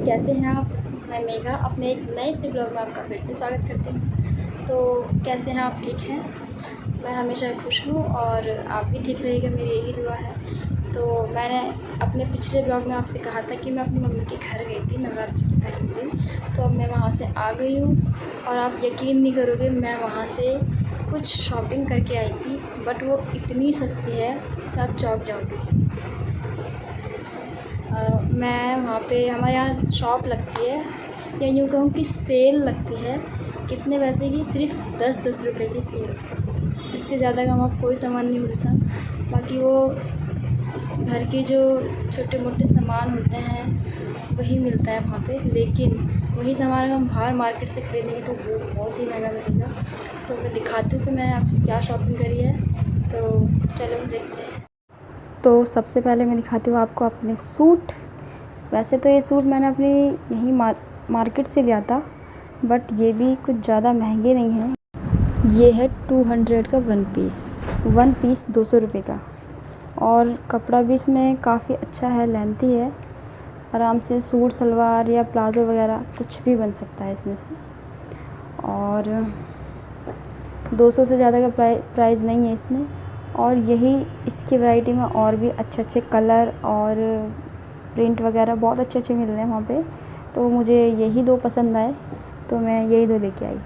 कैसे हैं आप। मैं मेघा अपने एक नए से ब्लॉग में आपका फिर से स्वागत करती हूँ। तो कैसे हैं आप, ठीक हैं। मैं हमेशा खुश हूँ और आप भी ठीक रहिएगा, मेरी यही दुआ है। तो मैंने अपने पिछले ब्लॉग में आपसे कहा था कि मैं अपनी मम्मी के घर गई थी नवरात्रि के पहले दिन। तो अब मैं वहाँ से आ गई हूँ और आप यकीन नहीं करोगे, मैं वहाँ से कुछ शॉपिंग करके आई थी, बट वो इतनी सस्ती है कि आप चौंक जाओगे। मैं वहाँ पे हमारे यहाँ शॉप लगती है, या यूँ कहूँ कि सेल लगती है। कितने पैसे की? सिर्फ 10-10 रुपये की सेल। इससे ज़्यादा का वहाँ कोई सामान नहीं मिलता। बाकी वो घर के जो छोटे मोटे सामान होते हैं वही मिलता है वहाँ पे, लेकिन वही सामान अगर हम बाहर मार्केट से ख़रीदेंगे तो वो बहुत ही महंगा मिलेगा। सो मैं दिखाती हूँ कि मैंने आप क्या शॉपिंग करी है, तो चलो देखते हैं। तो सबसे पहले मैं दिखाती हूँ आपको अपने सूट। वैसे तो ये सूट मैंने अपनी यहीं मार्केट से लिया था, बट ये भी कुछ ज़्यादा महंगे नहीं हैं। ये है 200 का वन पीस 200 रुपये का। और कपड़ा भी इसमें काफ़ी अच्छा है, लेंथी है। आराम से सूट सलवार या प्लाज़ो वगैरह कुछ भी बन सकता है इसमें से। और 200 से ज़्यादा का प्राइस नहीं है इसमें। और यही इसकी वैरायटी में और भी अच्छे अच्छे कलर और प्रिंट वगैरह बहुत अच्छे अच्छे मिल रहे हैं वहाँ पे। तो मुझे यही दो पसंद आए, तो मैं यही दो लेके आई।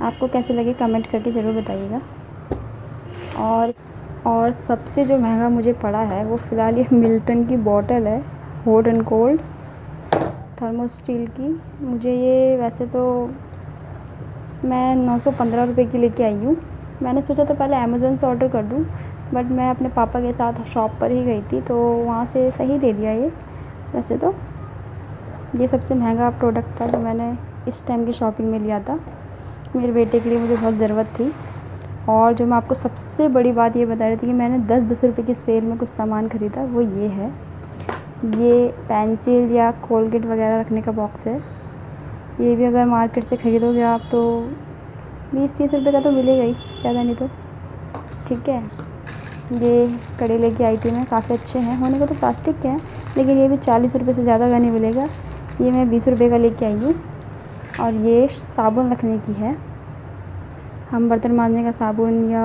आपको कैसे लगे कमेंट करके ज़रूर बताइएगा। और सबसे जो महंगा मुझे पड़ा है वो फ़िलहाल ये मिल्टन की बॉटल है, हॉट एंड कोल्ड थर्मोस्टील की। मुझे ये वैसे तो मैं 915 रुपये की लेके आई हूँ। मैंने सोचा था पहले अमेज़न से ऑर्डर कर दूँ, बट मैं अपने पापा के साथ शॉप पर ही गई थी, तो वहाँ से सही दे दिया ये। वैसे तो ये सबसे महंगा प्रोडक्ट था जो मैंने इस टाइम की शॉपिंग में लिया था। मेरे बेटे के लिए मुझे बहुत ज़रूरत थी। और जो मैं आपको सबसे बड़ी बात ये बता रही थी कि मैंने 10-10 रुपये की सेल में कुछ सामान ख़रीदा, वो ये है। ये पेंसिल या कोलगेट वगैरह रखने का बॉक्स है। ये भी अगर मार्केट से ख़रीदोगे आप तो 20-30 रुपये का तो मिलेगा ही, ज़्यादा नहीं तो। ठीक है। ये कड़े लेके आई थी मैं, काफ़ी अच्छे हैं। होने को तो प्लास्टिक के हैं, लेकिन ये भी 40 रुपये से ज़्यादा का नहीं मिलेगा। ये मैं 20 रुपये का लेके आई हूँ। और ये साबुन रखने की है, हम बर्तन मांजने का साबुन या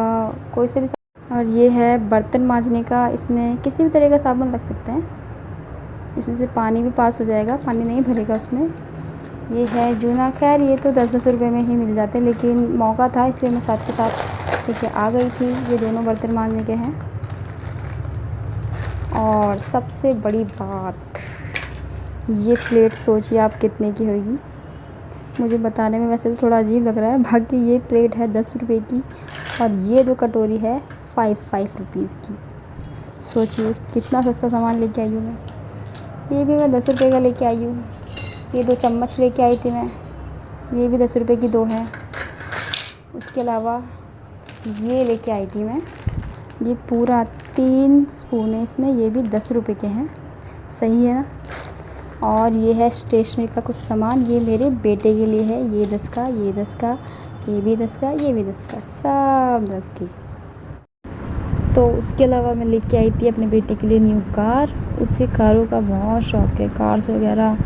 कोई से भी और ये है बर्तन मांजने का। इसमें किसी भी तरह का साबुन रख सकते हैं, इसमें से पानी भी पास हो जाएगा, पानी नहीं भरेगा उसमें। ये है जूना। खैर ये तो 10-10 रुपये में ही मिल जाते, लेकिन मौका था इसलिए मैं साथ के साथ लेके आ गई थी। ये दोनों बर्तन मांजने के हैं। और सबसे बड़ी बात, ये प्लेट सोचिए आप कितने की होगी। मुझे बताने में वैसे तो थोड़ा अजीब लग रहा है। बाकी ये प्लेट है 10 रुपये की, और ये दो कटोरी है 5 रुपीज़ की। सोचिए कितना सस्ता सामान लेके आई हूँ मैं। ये भी मैं 10 रुपये का लेके आई हूँ। ये 2 चम्मच लेके आई थी मैं, ये भी 10 रुपये की 2 हैं। उसके अलावा ये लेके आई थी मैं, ये पूरा 3 स्पून है इसमें, ये भी 10 रुपये के हैं। सही है ना। और ये है स्टेशनरी का कुछ सामान, ये मेरे बेटे के लिए है। ये 10 का, ये 10 का, ये भी 10 का, ये भी 10 का, सब 10 की। तो उसके अलावा मैं लेके आई थी अपने बेटे के लिए न्यू कार। उसे कारों का बहुत शौक़ है, कार्स वगैरह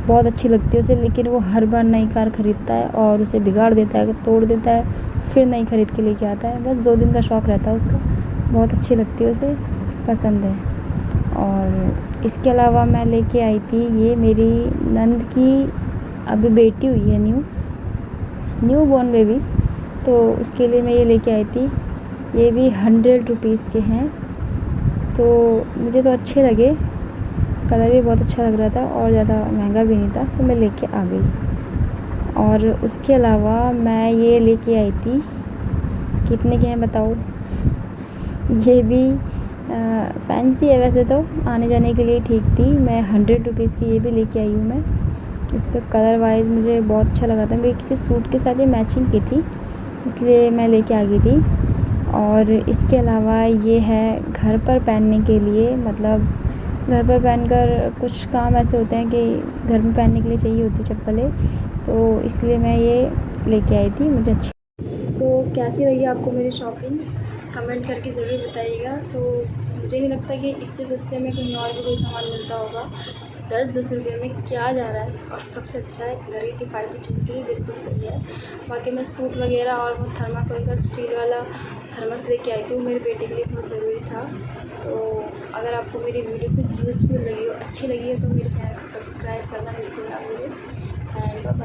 बहुत अच्छी लगती है उसे, लेकिन वो हर बार नई कार ख़रीदता है और उसे बिगाड़ देता है, तोड़ देता है, फिर नई ख़रीद के लेके आता है। बस 2 दिन का शौक़ रहता है उसका, बहुत अच्छी लगती है उसे, पसंद है। और इसके अलावा मैं लेके आई थी, ये मेरी नंद की अभी बेटी हुई है, न्यू बॉर्न बेबी, तो उसके लिए मैं ये लेके आई थी। ये भी 100 रुपीज़ के हैं। सो मुझे तो अच्छे लगे, कलर भी बहुत अच्छा लग रहा था और ज़्यादा महंगा भी नहीं था, तो मैं लेके आ गई। और उसके अलावा मैं ये लेके आई थी, कितने के हैं बताओ। ये भी फैंसी है, वैसे तो आने जाने के लिए ठीक थी। मैं 100 रुपीज़ की ये भी लेके आई हूँ मैं। इस पर कलर वाइज मुझे बहुत अच्छा लगा था, मेरे किसी सूट के साथ ये मैचिंग की थी, इसलिए मैं लेके आ गई थी। और इसके अलावा ये है घर पर पहनने के लिए, मतलब घर पर पहनकर कुछ काम ऐसे होते हैं कि घर में पहनने के लिए चाहिए होती चप्पलें, तो इसलिए मैं ये लेके आई थी, मुझे अच्छी। तो कैसी लगी आपको मेरी शॉपिंग, कमेंट करके ज़रूर बताइएगा। तो मुझे नहीं लगता कि इससे सस्ते में कहीं और भी कोई सामान मिलता होगा, 10-10 रुपये में क्या जा रहा है। और सबसे अच्छा है घड़ी किफ़ायती चलती है, बिल्कुल सही है। बाकी मैं सूट वगैरह और वो थर्माकोल का स्टील वाला थर्मस लेके आई थी, वो मेरे बेटे के लिए बहुत ज़रूरी था। तो अगर आपको मेरी वीडियो कुछ यूज़फुल लगी हो, अच्छी लगी हो, तो मेरे चैनल को सब्सक्राइब करना बिल्कुल ना भूलें। And bye bye.